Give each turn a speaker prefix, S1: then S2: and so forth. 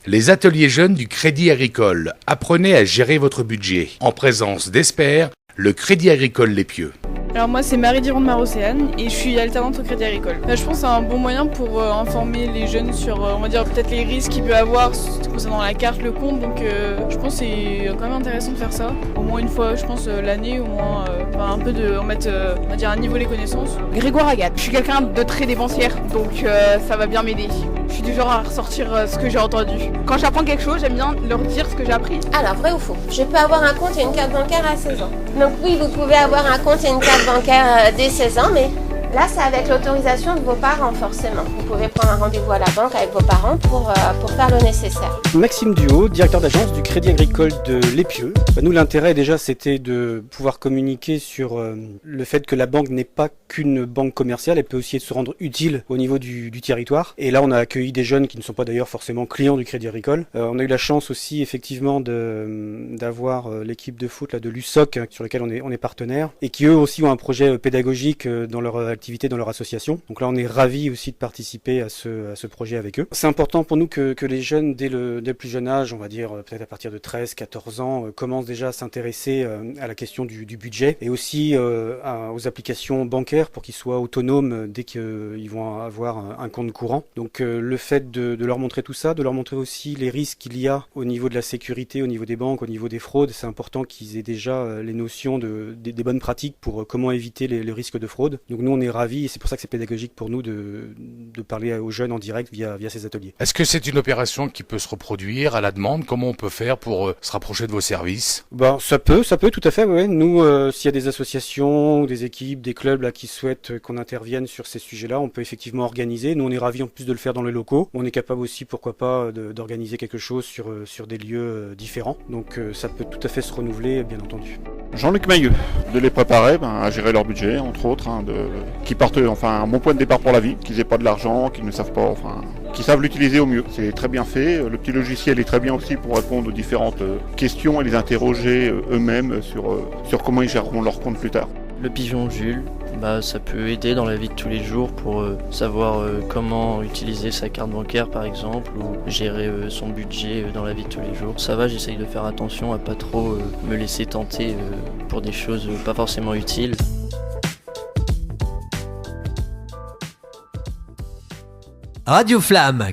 S1: Les ateliers jeunes du Crédit Agricole. Apprenez à gérer votre budget. En présence d'Esper, le Crédit Agricole Les Pieux.
S2: Alors moi c'est Marie-Diron de Mar-Océane et je suis alternante au Crédit Agricole. Je pense que c'est un bon moyen pour informer les jeunes sur on va dire peut-être les risques qu'il peut avoir concernant la carte, le compte, donc je pense que c'est quand même intéressant de faire ça. Au moins une fois je pense l'année, au moins un peu de remettre on va dire à niveau les connaissances.
S3: Grégoire Agathe, je suis quelqu'un de très dépensière donc ça va bien m'aider. Je suis du genre à ressortir ce que j'ai entendu. Quand j'apprends quelque chose, j'aime bien leur dire ce que j'ai appris.
S4: Alors, vrai ou faux? Je peux avoir un compte et une carte bancaire à 16 ans. Donc oui, vous pouvez avoir un compte et une carte bancaire dès 16 ans, mais là, c'est avec l'autorisation de vos parents, forcément. Vous pouvez prendre un rendez-vous à la banque avec vos parents pour faire le nécessaire.
S5: Maxime Duhaut, directeur d'agence du Crédit Agricole de Les Pieux. Nous, l'intérêt déjà, c'était de pouvoir communiquer sur le fait que la banque n'est pas qu'une banque commerciale, elle peut aussi se rendre utile au niveau du territoire. Et là, on a accueilli des jeunes qui ne sont pas d'ailleurs forcément clients du Crédit Agricole. On a eu la chance aussi, effectivement, d'avoir l'équipe de foot là, de l'USOC, sur laquelle on est partenaire, et qui eux aussi ont un projet pédagogique dans leur activité, dans leur association. Donc là, on est ravis aussi de participer à ce projet avec eux. C'est important pour nous que les jeunes, dès le plus jeune âge, on va dire peut-être à partir de 13, 14 ans, commencent déjà à s'intéresser à la question du budget et aussi aux applications bancaires pour qu'ils soient autonomes dès qu'ils vont avoir un compte courant. Donc le fait de leur montrer tout ça, de leur montrer aussi les risques qu'il y a au niveau de la sécurité, au niveau des banques, au niveau des fraudes, c'est important qu'ils aient déjà les notions des bonnes pratiques pour comment éviter les risques de fraude. Donc nous, on est ravis et c'est pour ça que c'est pédagogique pour nous de parler aux jeunes en direct via ces ateliers.
S1: Est-ce que c'est une opération qui peut se reproduire à la demande? Comment on peut faire pour se rapprocher de vos services?
S5: Ça peut tout à fait, ouais. Nous, s'il y a des associations, des équipes, des clubs là qui souhaitent qu'on intervienne sur ces sujets-là, on peut effectivement organiser. Nous, on est ravis en plus de le faire dans les locaux. On est capable aussi, pourquoi pas, d'organiser quelque chose sur des lieux différents. Donc ça peut tout à fait se renouveler, bien entendu.
S6: Jean-Luc Mailleux, de les préparer à gérer leur budget, entre autres, qui partent un bon point de départ pour la vie, qu'ils n'aient pas de l'argent, qu'ils ne savent pas, qui savent l'utiliser au mieux. C'est très bien fait. Le petit logiciel est très bien aussi pour répondre aux différentes questions et les interroger eux-mêmes sur comment ils géreront leur compte plus tard.
S7: Le pigeon Jules, ça peut aider dans la vie de tous les jours pour savoir comment utiliser sa carte bancaire par exemple ou gérer son budget dans la vie de tous les jours. Ça va, j'essaye de faire attention à pas trop me laisser tenter pour des choses pas forcément utiles.
S8: Radio Flamme